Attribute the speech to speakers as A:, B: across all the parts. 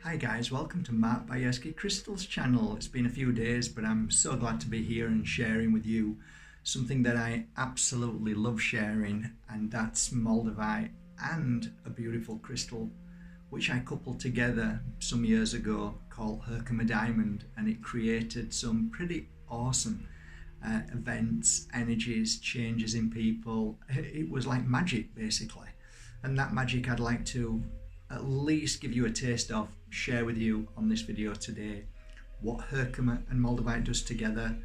A: Hi guys, welcome to Mark Bayersky Crystals channel. It's been a few days, but I'm so glad to be here and sharing with you something that I absolutely love sharing, and that's Moldavite and a beautiful crystal which I coupled together some years ago called Herkimer Diamond, and it created some pretty awesome events, energies, changes in people. It was like magic basically, and that magic I'd like to at least give you a taste of, share with you on this video today what Herkimer and Moldavite does together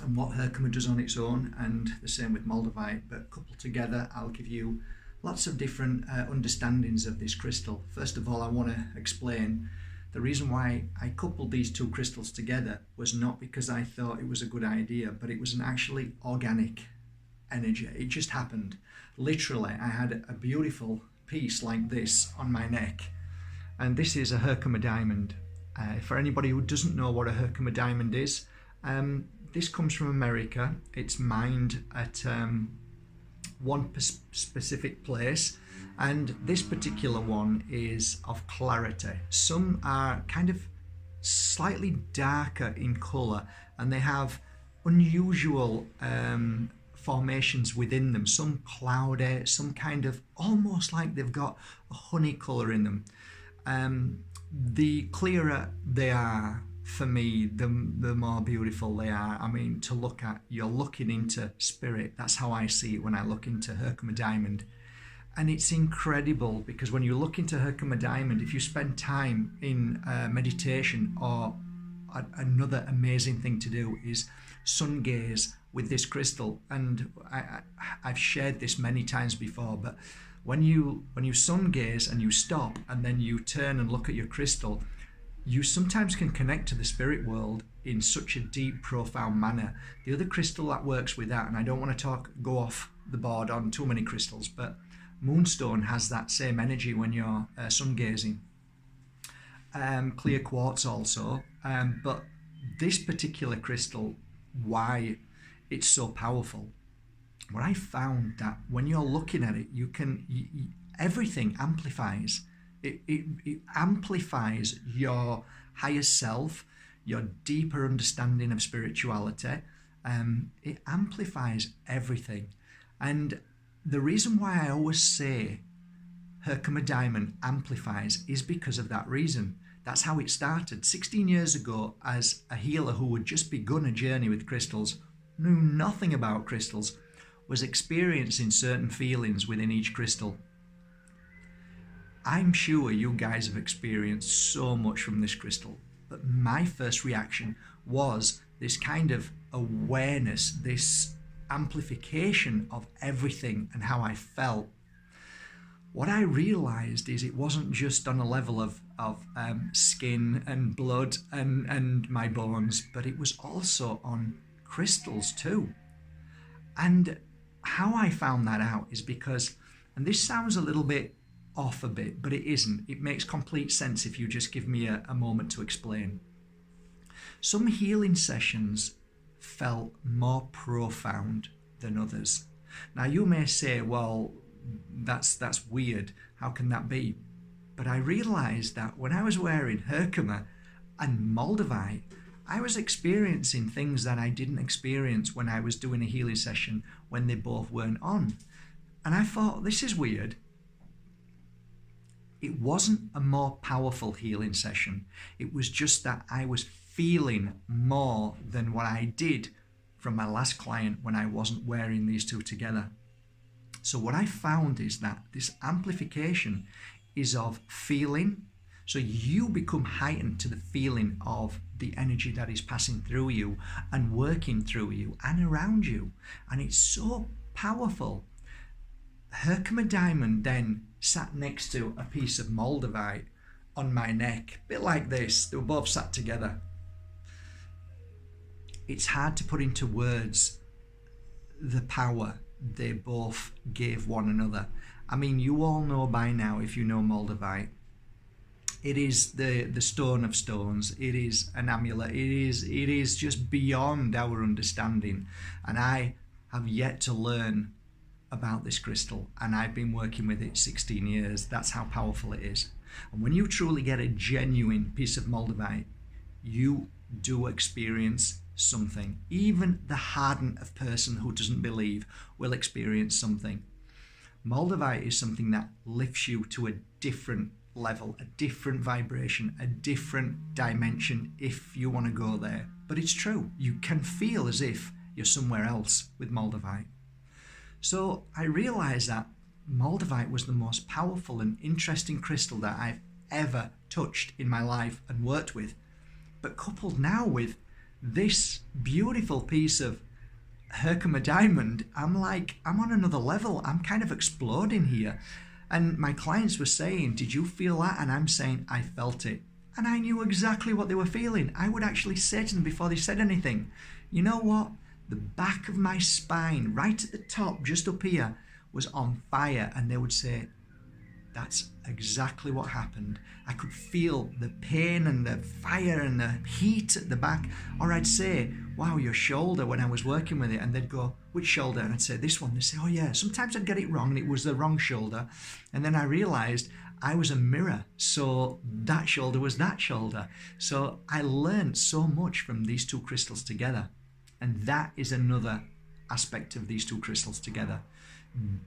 A: and what Herkimer does on its own, and the same with Moldavite, but coupled together I'll give you lots of different understandings of this crystal. First of all, I want to explain the reason why I coupled these two crystals together was not because I thought it was a good idea, but it was an actually organic energy. It just happened. Literally, I had a beautiful piece like this on my neck, and this is a Herkimer Diamond. For anybody who doesn't know what a Herkimer Diamond is, this comes from America. It's mined at one specific place, and this particular one is of clarity. Some are kind of slightly darker in colour, and they have unusual formations within them, some cloudy, some kind of almost like they've got a honey colour in them. The clearer they are, for me, the more beautiful they are. I mean, to look at, you're looking into spirit. That's how I see it when I look into Herkimer Diamond. And it's incredible because when you look into Herkimer Diamond, if you spend time in meditation, or another amazing thing to do is sun gaze with this crystal. And I've shared this many times before, but when you sun gaze and you stop and then you turn and look at your crystal, you sometimes can connect to the spirit world in such a deep, profound manner. The other crystal that works with that, and I don't want to go off the board on too many crystals, but Moonstone has that same energy when you're sun gazing. Clear quartz also, but this particular crystal, why it's so powerful, what I found that when you're looking at it, everything amplifies. It amplifies your higher self, your deeper understanding of spirituality. It amplifies everything. And the reason why I always say Herkimer Diamond amplifies is because of that reason. That's how it started. 16 years ago, as a healer who had just begun a journey with crystals, knew nothing about crystals, was experiencing certain feelings within each crystal. I'm sure you guys have experienced so much from this crystal, but my first reaction was this kind of awareness, this amplification of everything and how I felt. What I realized is it wasn't just on a level of skin and blood and my bones, but it was also on crystals too. And how I found that out is because, and this sounds a little bit off a bit, but it isn't. It makes complete sense if you just give me a moment to explain. Some healing sessions felt more profound than others. Now you may say, well, that's weird. How can that be? But I realized that when I was wearing Herkimer and Moldavite, I was experiencing things that I didn't experience when I was doing a healing session when they both weren't on. And I thought, this is weird. It wasn't a more powerful healing session. It was just that I was feeling more than what I did from my last client when I wasn't wearing these two together. So what I found is that this amplification is of feeling. So you become heightened to the feeling of the energy that is passing through you and working through you and around you. And it's so powerful. Herkimer Diamond then sat next to a piece of Moldavite on my neck, a bit like this. They were both sat together. It's hard to put into words the power they both gave one another. I mean, you all know by now, if you know Moldavite, it is the stone of stones. It is an amulet. It is just beyond our understanding. And I have yet to learn about this crystal, and I've been working with it 16 years. That's how powerful it is. And when you truly get a genuine piece of Moldavite, you do experience something. Even the hardened of person who doesn't believe will experience something. Moldavite is something that lifts you to a different level, a different vibration, a different dimension if you want to go there. But it's true, you can feel as if you're somewhere else with Moldavite. So I realized that Moldavite was the most powerful and interesting crystal that I've ever touched in my life and worked with. But coupled now with this beautiful piece of Herkimer Diamond, I'm on another level. I'm kind of exploding here. And my clients were saying, did you feel that? And I'm saying, I felt it. And I knew exactly what they were feeling. I would actually say to them before they said anything, you know what? The back of my spine, right at the top, just up here, was on fire. And they would say, that's exactly what happened. I could feel the pain and the fire and the heat at the back. Or I'd say, wow, your shoulder, when I was working with it. And they'd go, which shoulder? And I'd say, this one. They'd say, oh yeah. Sometimes I'd get it wrong and it was the wrong shoulder. And then I realized I was a mirror. So that shoulder was that shoulder. So I learned so much from these two crystals together. And that is another aspect of these two crystals together.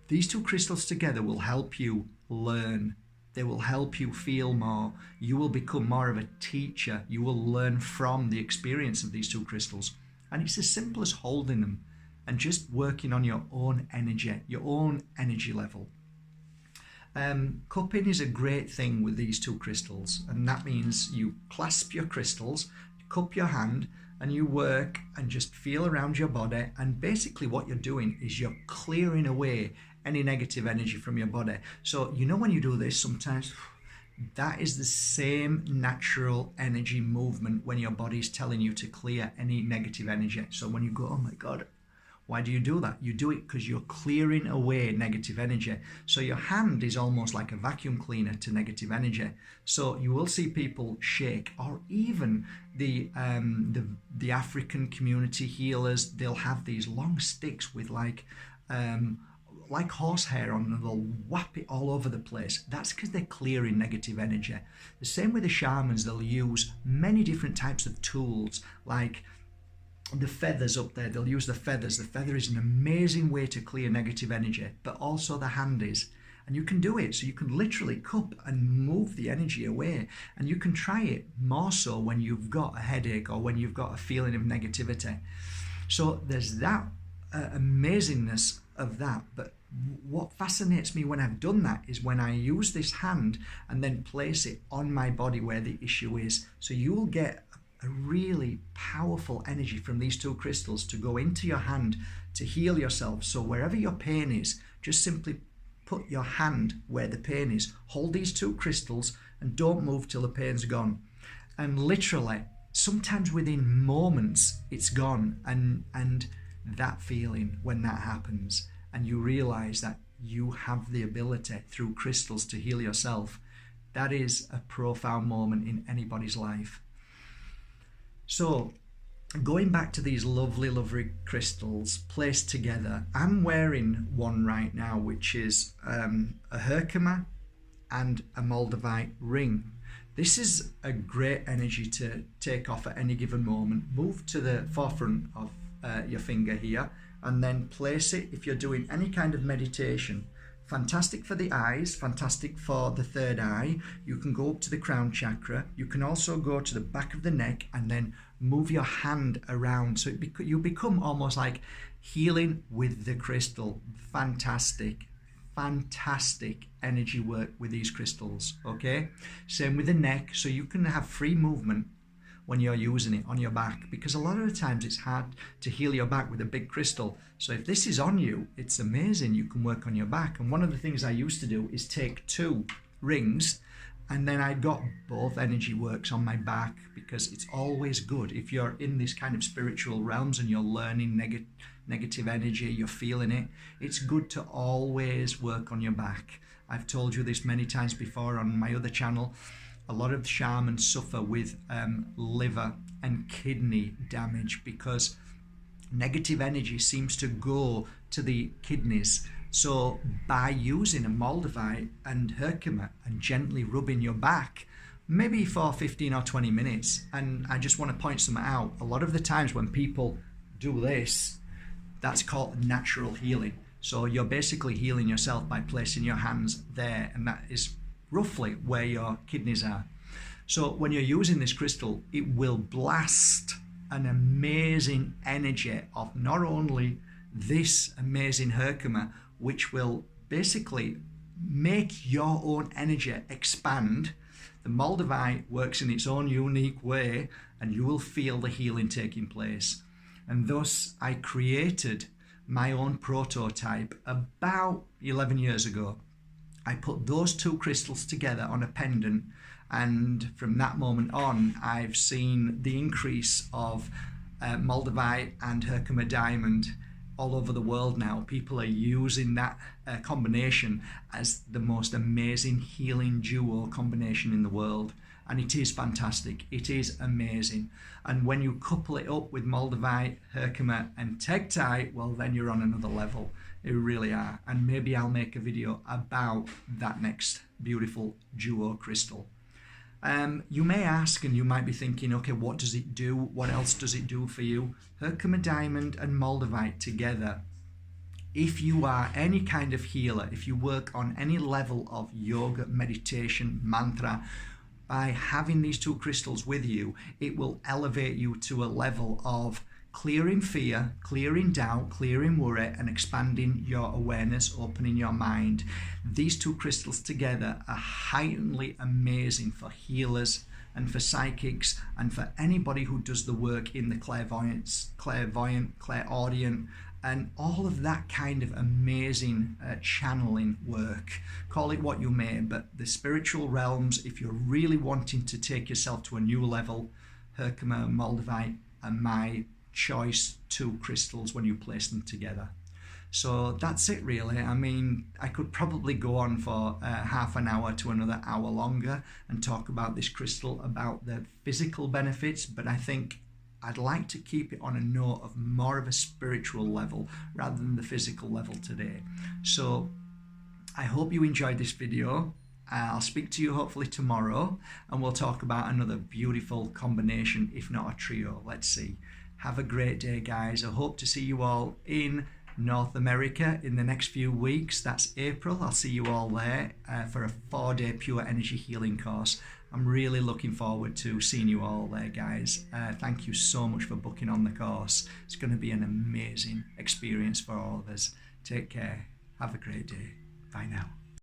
A: These two crystals together will help you learn. They will help you feel more. You will become more of a teacher. You will learn from the experience of these two crystals. And it's as simple as holding them and just working on your own energy level. Cupping is a great thing with these two crystals. And that means you clasp your crystals, cup your hand, and you work and just feel around your body. And basically what you're doing is you're clearing away any negative energy from your body. So you know when you do this sometimes, that is the same natural energy movement when your body is telling you to clear any negative energy. So when you go, oh my God, why do you do that? You do it because you're clearing away negative energy. So your hand is almost like a vacuum cleaner to negative energy. So you will see people shake, or even the African community healers, they'll have these long sticks with like horsehair on them. They'll whap it all over the place. That's because they're clearing negative energy. The same with the shamans, they'll use many different types of tools, like the feathers up there. They'll use the feathers. The feather is an amazing way to clear negative energy, but also the hand is. And you can do it. So you can literally cup and move the energy away. And you can try it more so when you've got a headache or when you've got a feeling of negativity. So there's that amazingness of that. But what fascinates me when I've done that is when I use this hand and then place it on my body where the issue is. So you will get a really powerful energy from these two crystals to go into your hand to heal yourself. So wherever your pain is, just simply put your hand where the pain is. Hold these two crystals and don't move till the pain's gone. And literally, sometimes within moments, it's gone. And that feeling when that happens, and you realize that you have the ability through crystals to heal yourself, that is a profound moment in anybody's life. So going back to these lovely, lovely crystals placed together, I'm wearing one right now, which is a Herkimer and a Moldavite ring. This is a great energy to take off at any given moment. Move to the forefront of your finger here and then place it if you're doing any kind of meditation. Fantastic for the eyes, fantastic for the third eye. You can go up to the crown chakra. You can also go to the back of the neck and then move your hand around. So you become almost like healing with the crystal. Fantastic, fantastic energy work with these crystals, okay? Same with the neck. So you can have free movement when you're using it on your back, because a lot of the times it's hard to heal your back with a big crystal. So if this is on you, it's amazing. You can work on your back. And one of the things I used to do is take two rings and then I got both energy works on my back, because it's always good if you're in this kind of spiritual realms and you're learning negative energy, you're feeling it. It's good to always work on your back. I've told you this many times before on my other channel. A lot of shamans suffer with liver and kidney damage because negative energy seems to go to the kidneys. So by using a Moldavite and Herkimer and gently rubbing your back, maybe for 15 or 20 minutes, and I just want to point something out, a lot of the times when people do this, that's called natural healing. So you're basically healing yourself by placing your hands there, and that is roughly where your kidneys are. So when you're using this crystal, it will blast an amazing energy of not only this amazing Herkimer, which will basically make your own energy expand. The Moldavite works in its own unique way, and you will feel the healing taking place. And thus I created my own prototype about 11 years ago. I put those two crystals together on a pendant, and from that moment on I've seen the increase of Moldavite and Herkimer Diamond all over the world now. People are using that combination as the most amazing healing duo combination in the world, and it is fantastic. It is amazing. And when you couple it up with Moldavite, Herkimer and Tektite, well, then you're on another level. You really are. And maybe I'll make a video about that next beautiful duo crystal. You may ask, and you might be thinking, okay, what does it do? What else does it do for you? Herkimer Diamond and Moldavite together. If you are any kind of healer, if you work on any level of yoga, meditation, mantra, by having these two crystals with you, it will elevate you to a level of clearing fear, clearing doubt, clearing worry, and expanding your awareness, opening your mind. These two crystals together are heightenedly amazing for healers and for psychics and for anybody who does the work in the clairvoyant, clairaudient, and all of that kind of amazing channeling work. Call it what you may, but the spiritual realms, if you're really wanting to take yourself to a new level, Herkimer, Moldavite are my choice two crystals when you place them together. So that's it really. I mean, I could probably go on for half an hour to another hour longer and talk about this crystal, about the physical benefits, but I think I'd like to keep it on a note of more of a spiritual level rather than the physical level today. So I hope you enjoyed this video. I'll speak to you hopefully tomorrow, and we'll talk about another beautiful combination, if not a trio. Let's see. Have a great day, guys. I hope to see you all in North America in the next few weeks. That's April. I'll see you all there for a 4-day pure energy healing course. I'm really looking forward to seeing you all there, guys. Thank you so much for booking on the course. It's going to be an amazing experience for all of us. Take care. Have a great day. Bye now.